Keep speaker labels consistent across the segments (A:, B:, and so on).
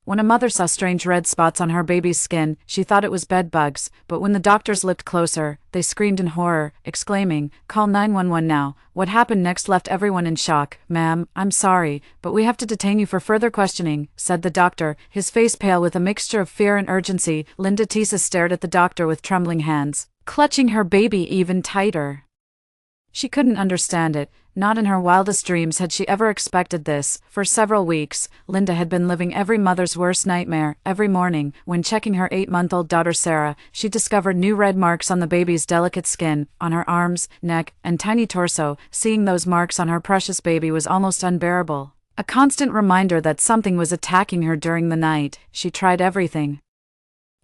A: When a mother saw strange red spots on her baby's skin, she thought it was bedbugs, but when the doctors looked closer, they screamed in horror, exclaiming, "Call 911 now." What happened next left everyone in shock. "Ma'am, I'm sorry, but we have to detain you for further questioning," said the doctor, his face pale with a mixture of fear and urgency. Linda Tisa stared at the doctor with trembling hands, clutching her baby even tighter. She couldn't understand it. Not in her wildest dreams had she ever expected this. For several weeks, Linda had been living every mother's worst nightmare. Every morning, when checking her 8-month-old daughter Sarah, she discovered new red marks on the baby's delicate skin, on her arms, neck, and tiny torso. Seeing those marks on her precious baby was almost unbearable. A constant reminder that something was attacking her during the night. She tried everything.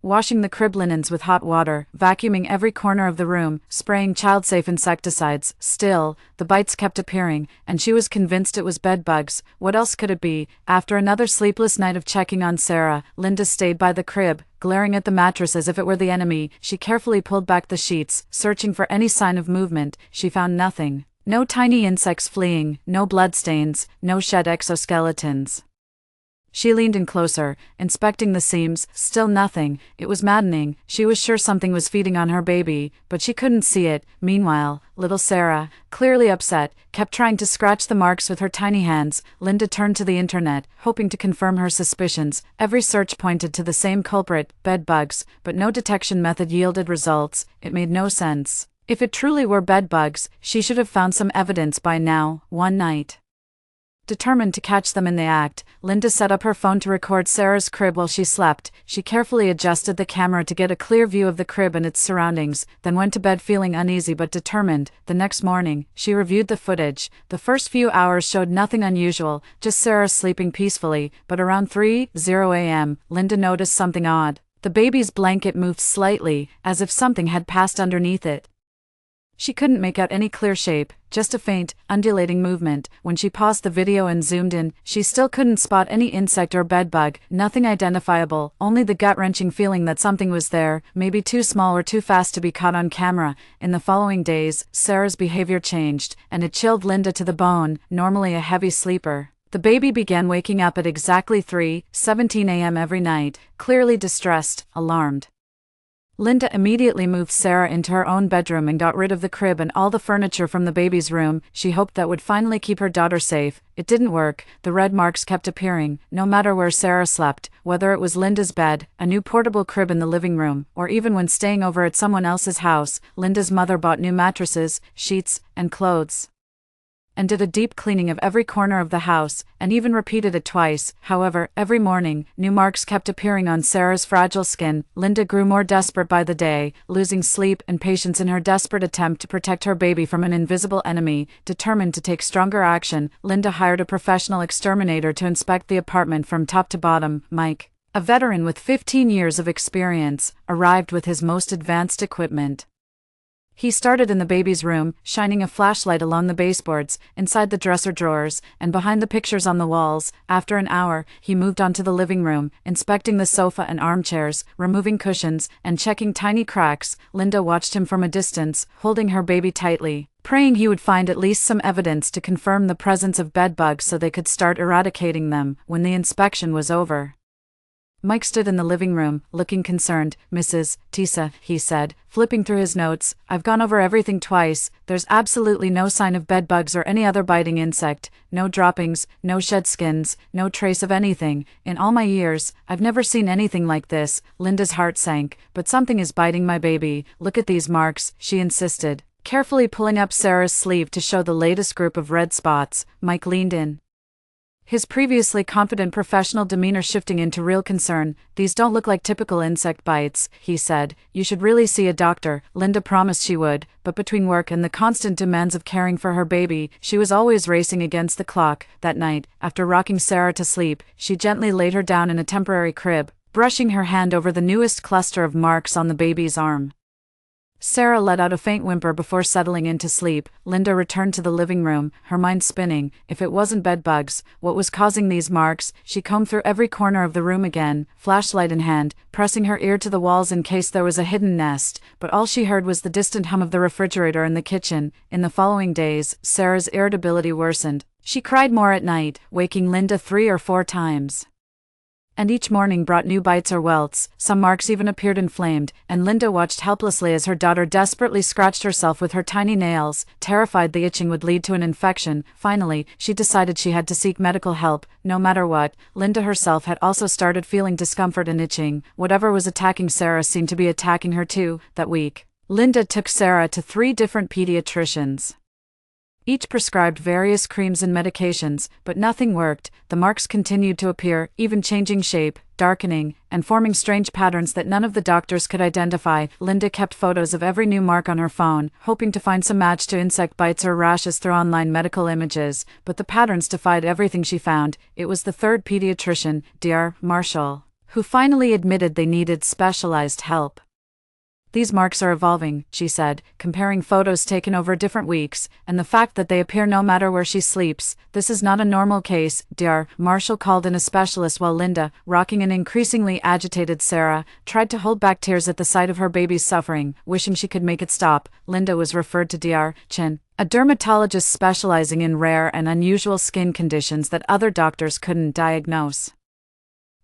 A: Washing the crib linens with hot water, vacuuming every corner of the room, spraying child-safe insecticides. Still, the bites kept appearing, and she was convinced it was bedbugs. What else could it be? After another sleepless night of checking on Sarah, Linda stayed by the crib, glaring at the mattress as if it were the enemy. She carefully pulled back the sheets, searching for any sign of movement. She found nothing. No tiny insects fleeing, no bloodstains, no shed exoskeletons. She leaned in closer, inspecting the seams. Still nothing. It was maddening. She was sure something was feeding on her baby, but she couldn't see it. Meanwhile, little Sarah, clearly upset, kept trying to scratch the marks with her tiny hands. Linda turned to the internet, hoping to confirm her suspicions. Every search pointed to the same culprit, bedbugs, but no detection method yielded results. It made no sense. If it truly were bedbugs, she should have found some evidence by now. One night, determined to catch them in the act, Linda set up her phone to record Sarah's crib while she slept. She carefully adjusted the camera to get a clear view of the crib and its surroundings, then went to bed feeling uneasy but determined. The next morning, she reviewed the footage. The first few hours showed nothing unusual, just Sarah sleeping peacefully, but around 3:00 a.m., Linda noticed something odd. The baby's blanket moved slightly, as if something had passed underneath it. She couldn't make out any clear shape, just a faint, undulating movement. When she paused the video and zoomed in, she still couldn't spot any insect or bedbug, nothing identifiable, only the gut-wrenching feeling that something was there, maybe too small or too fast to be caught on camera. In the following days, Sarah's behavior changed, and it chilled Linda to the bone. Normally a heavy sleeper, the baby began waking up at exactly 3:17 a.m. every night, clearly distressed, alarmed. Linda immediately moved Sarah into her own bedroom and got rid of the crib and all the furniture from the baby's room. She hoped that would finally keep her daughter safe. It didn't work. The red marks kept appearing, no matter where Sarah slept, whether it was Linda's bed, a new portable crib in the living room, or even when staying over at someone else's house. Linda's mother bought new mattresses, sheets, and clothes, and did a deep cleaning of every corner of the house, and even repeated it twice. However, every morning, new marks kept appearing on Sarah's fragile skin. Linda grew more desperate by the day, losing sleep and patience in her desperate attempt to protect her baby from an invisible enemy. Determined to take stronger action, Linda hired a professional exterminator to inspect the apartment from top to bottom. Mike, a veteran with 15 years of experience, arrived with his most advanced equipment. He started in the baby's room, shining a flashlight along the baseboards, inside the dresser drawers, and behind the pictures on the walls. After an hour, he moved on to the living room, inspecting the sofa and armchairs, removing cushions, and checking tiny cracks. Linda watched him from a distance, holding her baby tightly, praying he would find at least some evidence to confirm the presence of bedbugs so they could start eradicating them. When the inspection was over, Mike stood in the living room, looking concerned. "Mrs. Tisa," he said, flipping through his notes, "I've gone over everything twice. There's absolutely no sign of bedbugs or any other biting insect. No droppings, no shed skins, no trace of anything. In all my years, I've never seen anything like this." Linda's heart sank. "But something is biting my baby. Look at these marks," she insisted, carefully pulling up Sarah's sleeve to show the latest group of red spots. Mike leaned in, his previously confident professional demeanor shifting into real concern. "These don't look like typical insect bites," he said. "You should really see a doctor." Linda promised she would, but between work and the constant demands of caring for her baby, she was always racing against the clock. That night, after rocking Sarah to sleep, she gently laid her down in a temporary crib, brushing her hand over the newest cluster of marks on the baby's arm. Sarah let out a faint whimper before settling into sleep. Linda returned to the living room, her mind spinning. If it wasn't bedbugs, what was causing these marks? She combed through every corner of the room again, flashlight in hand, pressing her ear to the walls in case there was a hidden nest, but all she heard was the distant hum of the refrigerator in the kitchen. In the following days, Sarah's irritability worsened. She cried more at night, waking Linda 3 or 4 times. And each morning brought new bites or welts, some marks even appeared inflamed, and Linda watched helplessly as her daughter desperately scratched herself with her tiny nails, terrified the itching would lead to an infection. Finally, she decided she had to seek medical help, no matter what. Linda herself had also started feeling discomfort and itching. Whatever was attacking Sarah seemed to be attacking her too. That week, Linda took Sarah to 3 different pediatricians. Each prescribed various creams and medications, but nothing worked. The marks continued to appear, even changing shape, darkening, and forming strange patterns that none of the doctors could identify. Linda kept photos of every new mark on her phone, hoping to find some match to insect bites or rashes through online medical images, but the patterns defied everything she found. It was the 3rd pediatrician, Dr. Marshall, who finally admitted they needed specialized help. "These marks are evolving," she said, comparing photos taken over different weeks, and the fact that they appear no matter where she sleeps. "This is not a normal case." Dr. Marshall called in a specialist while Linda, rocking an increasingly agitated Sarah, tried to hold back tears at the sight of her baby's suffering, wishing she could make it stop. Linda was referred to Dr. Chen, a dermatologist specializing in rare and unusual skin conditions that other doctors couldn't diagnose.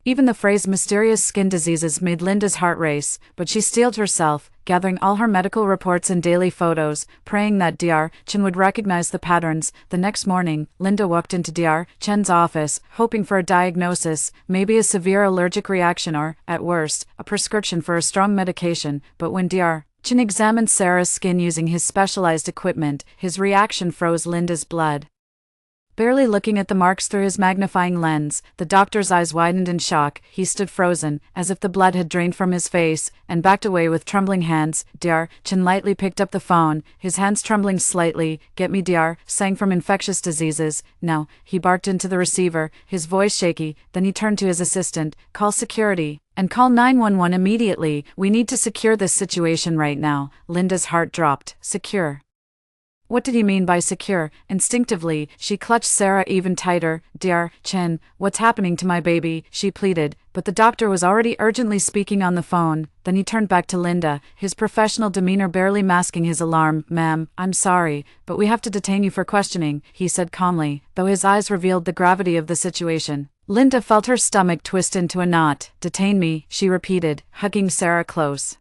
A: Even the phrase mysterious skin diseases made Linda's heart race, but she steeled herself, gathering all her medical reports and daily photos, praying that Dr. Chen would recognize the patterns. The next morning, Linda walked into Dr. Chen's office, hoping for a diagnosis, maybe a severe allergic reaction or, at worst, a prescription for a strong medication. But when Dr. Chen examined Sarah's skin using his specialized equipment, his reaction froze Linda's blood. Barely looking at the marks through his magnifying lens, the doctor's eyes widened in shock. He stood frozen, as if the blood had drained from his face, and backed away with trembling hands. Dr. Chen lightly picked up the phone, his hands trembling slightly. "Get me Dr. sang from infectious diseases. Now," he barked into the receiver, his voice shaky. Then he turned to his assistant. "Call security. And call 911 immediately. We need to secure this situation right now." Linda's heart dropped. Secure? What did he mean by secure? Instinctively, she clutched Sarah even tighter. "Dr. Chen, what's happening to my baby?" she pleaded, but the doctor was already urgently speaking on the phone. Then he turned back to Linda, his professional demeanor barely masking his alarm. "Ma'am, I'm sorry, but we have to detain you for questioning," he said calmly, though his eyes revealed the gravity of the situation. Linda felt her stomach twist into a knot. "Detain me," she repeated, hugging Sarah close.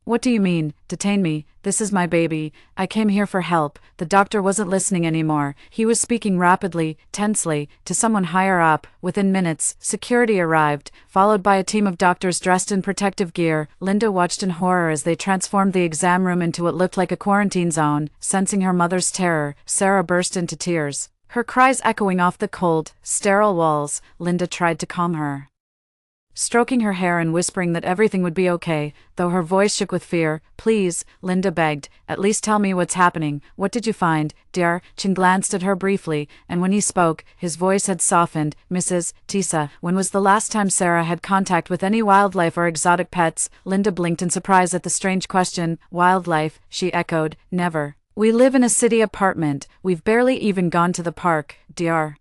A: "What do you mean, detain me? This is my baby. I came here for help." The doctor wasn't listening anymore. He was speaking rapidly, tensely, to someone higher up. Within minutes, security arrived, followed by a team of doctors dressed in protective gear. Linda watched in horror as they transformed the exam room into what looked like a quarantine zone. Sensing her mother's terror, Sarah burst into tears, her cries echoing off the cold, sterile walls. Linda tried to calm her, stroking her hair and whispering that everything would be okay, though her voice shook with fear. "Please," Linda begged, "at least tell me what's happening. What did you find?" Dr. Chen glanced at her briefly, and when he spoke, his voice had softened. "Mrs. Tisa, when was the last time Sarah had contact with any wildlife or exotic pets?" Linda blinked in surprise at the strange question. "Wildlife," she echoed. "Never. We live in a city apartment. We've barely even gone to the park." Dr.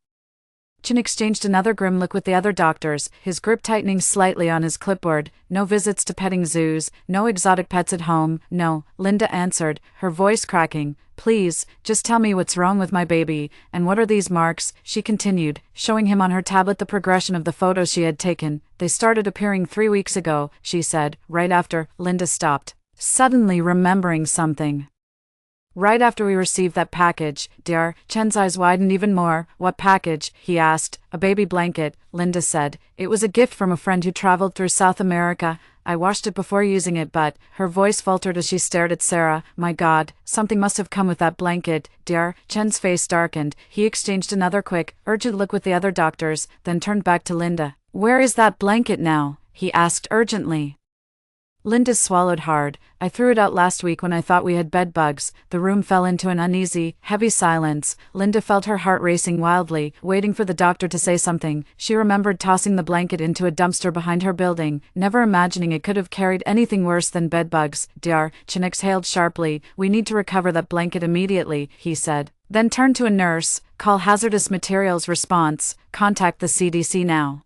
A: Chen exchanged another grim look with the other doctors, his grip tightening slightly on his clipboard. "No visits to petting zoos, no exotic pets at home." "No," Linda answered, her voice cracking. "Please, just tell me what's wrong with my baby, and what are these marks?" she continued, showing him on her tablet the progression of the photos she had taken. "They started appearing 3 weeks ago," she said. Right after, Linda stopped, suddenly remembering something. "Right after we received that package." Dr. Chen's eyes widened even more. "What package?" he asked. "A baby blanket," Linda said. "It was a gift from a friend who traveled through South America. I washed it before using it, but..." Her voice faltered as she stared at Sarah. "My God, something must have come with that blanket." Dr. Chen's face darkened. He exchanged another quick, urgent look with the other doctors, then turned back to Linda. "Where is that blanket now?" he asked urgently. Linda swallowed hard. "I threw it out last week when I thought we had bedbugs." The room fell into an uneasy, heavy silence. Linda felt her heart racing wildly, waiting for the doctor to say something. She remembered tossing the blanket into a dumpster behind her building, never imagining it could have carried anything worse than bedbugs. Dr. Chen exhaled sharply. "We need to recover that blanket immediately," he said. Then turned to a nurse. "Call hazardous materials response. Contact the CDC now."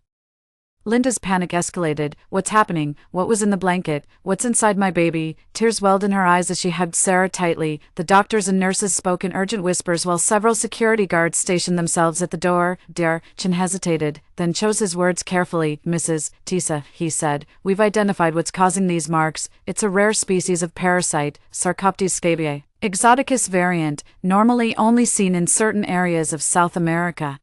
A: Linda's panic escalated. What's happening? What was in the blanket? What's inside my baby? Tears welled in her eyes as she hugged Sarah tightly. The doctors and nurses spoke in urgent whispers while several security guards stationed themselves at the door. Dear, Chin hesitated, then chose his words carefully. Mrs. Tisa, he said, we've identified what's causing these marks. It's a rare species of parasite, Sarcoptes scabiei. Exoticus variant, normally only seen in certain areas of South America.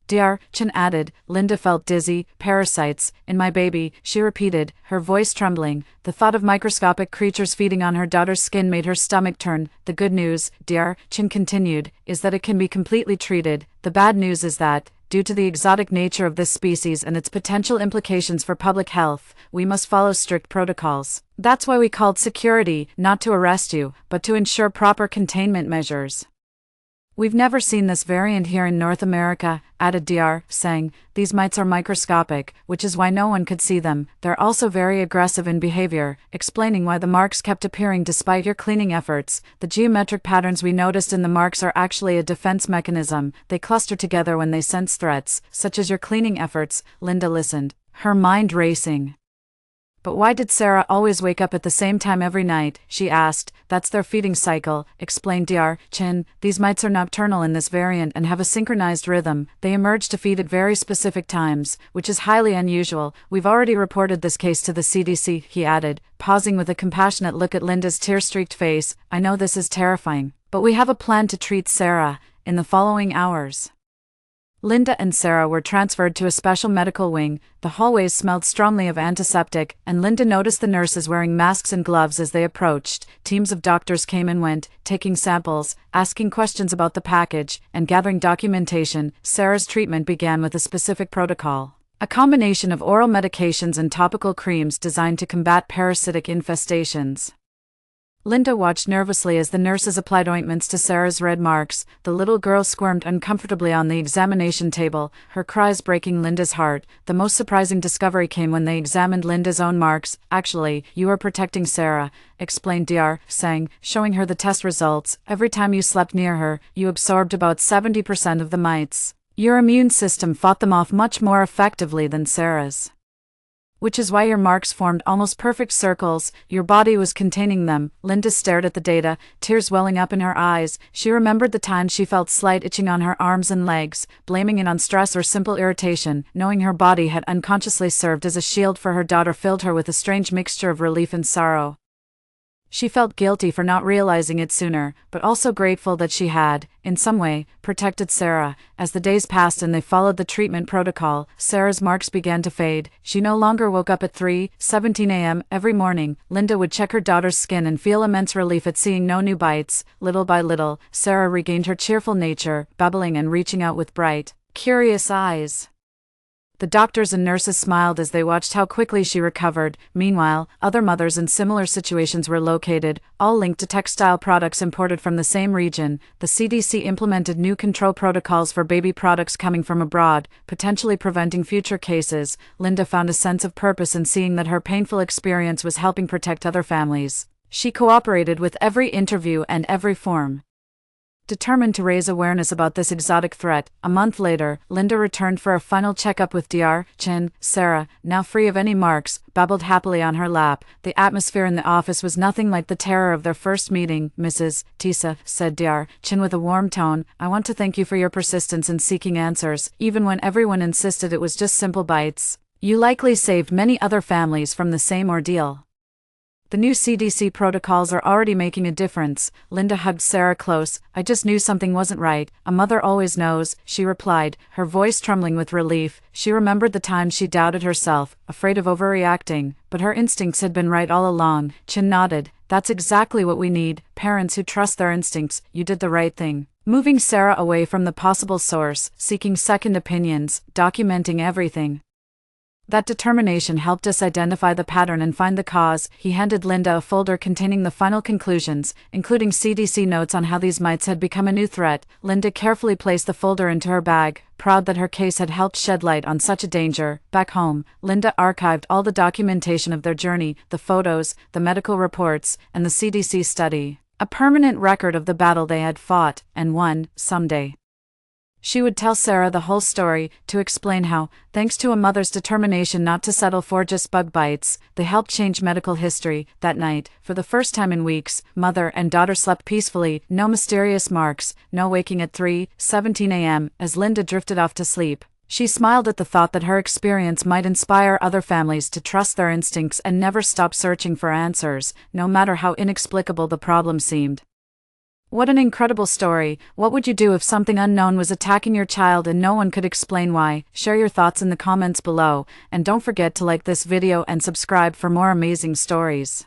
A: Dr. Chin added. Linda felt dizzy. Parasites, in my baby, she repeated, her voice trembling. The thought of microscopic creatures feeding on her daughter's skin made her stomach turn. The good news, Dr. Chin continued, is that it can be completely treated. The bad news is that, due to the exotic nature of this species and its potential implications for public health, we must follow strict protocols. That's why we called security, not to arrest you, but to ensure proper containment measures. We've never seen this variant here in North America, added Dr. saying. These mites are microscopic, which is why no one could see them. They're also very aggressive in behavior, explaining why the marks kept appearing despite your cleaning efforts. The geometric patterns we noticed in the marks are actually a defense mechanism. They cluster together when they sense threats, such as your cleaning efforts. Linda listened, her mind racing. But why did Sarah always wake up at the same time every night? She asked. That's their feeding cycle, explained Dr. Chin. These mites are nocturnal in this variant and have a synchronized rhythm. They emerge to feed at very specific times, which is highly unusual. We've already reported this case to the CDC, he added, pausing with a compassionate look at Linda's tear-streaked face. I know this is terrifying, but we have a plan to treat Sarah in the following hours. Linda and Sarah were transferred to a special medical wing. The hallways smelled strongly of antiseptic, and Linda noticed the nurses wearing masks and gloves as they approached. Teams of doctors came and went, taking samples, asking questions about the package, and gathering documentation. Sarah's treatment began with a specific protocol. A combination of oral medications and topical creams designed to combat parasitic infestations. Linda watched nervously as the nurses applied ointments to Sarah's red marks. The little girl squirmed uncomfortably on the examination table, her cries breaking Linda's heart. The most surprising discovery came when they examined Linda's own marks. Actually, you are protecting Sarah, explained Dr. saying, showing her the test results. Every time you slept near her, you absorbed about 70% of the mites. Your immune system fought them off much more effectively than Sarah's. Which is why your marks formed almost perfect circles. Your body was containing them. Linda stared at the data, tears welling up in her eyes. She remembered the time she felt slight itching on her arms and legs, blaming it on stress or simple irritation. Knowing her body had unconsciously served as a shield for her daughter filled her with a strange mixture of relief and sorrow. She felt guilty for not realizing it sooner, but also grateful that she had, in some way, protected Sarah. As the days passed and they followed the treatment protocol, Sarah's marks began to fade. She no longer woke up at 3:17 a.m. every morning. Linda would check her daughter's skin and feel immense relief at seeing no new bites. Little by little, Sarah regained her cheerful nature, babbling and reaching out with bright, curious eyes. The doctors and nurses smiled as they watched how quickly she recovered. Meanwhile, other mothers in similar situations were located, all linked to textile products imported from the same region. The CDC implemented new control protocols for baby products coming from abroad, potentially preventing future cases. Linda found a sense of purpose in seeing that her painful experience was helping protect other families. She cooperated with every interview and every form. Determined to raise awareness about this exotic threat, a month later, Linda returned for a final checkup with Dr. Chin. Sarah, now free of any marks, babbled happily on her lap. The atmosphere in the office was nothing like the terror of their first meeting. Mrs. Tisa, said Dr. Chin with a warm tone, I want to thank you for your persistence in seeking answers, even when everyone insisted it was just simple bites. You likely saved many other families from the same ordeal. The new CDC protocols are already making a difference. Linda hugged Sarah close. I just knew something wasn't right. A mother always knows, she replied, her voice trembling with relief. She remembered the times she doubted herself, afraid of overreacting, but her instincts had been right all along. Chin nodded. That's exactly what we need, parents who trust their instincts. You did the right thing. Moving Sarah away from the possible source, seeking second opinions, documenting everything. That determination helped us identify the pattern and find the cause. He handed Linda a folder containing the final conclusions, including CDC notes on how these mites had become a new threat. Linda carefully placed the folder into her bag, proud that her case had helped shed light on such a danger. Back home, Linda archived all the documentation of their journey, the photos, the medical reports, and the CDC study. A permanent record of the battle they had fought and won someday. She would tell Sarah the whole story, to explain how, thanks to a mother's determination not to settle for just bug bites, they helped change medical history. That night, for the first time in weeks, mother and daughter slept peacefully, no mysterious marks, no waking at 3:17 a.m. As Linda drifted off to sleep, she smiled at the thought that her experience might inspire other families to trust their instincts and never stop searching for answers, no matter how inexplicable the problem seemed. What an incredible story. What would you do if something unknown was attacking your child and no one could explain why? Share your thoughts in the comments below, and don't forget to like this video and subscribe for more amazing stories.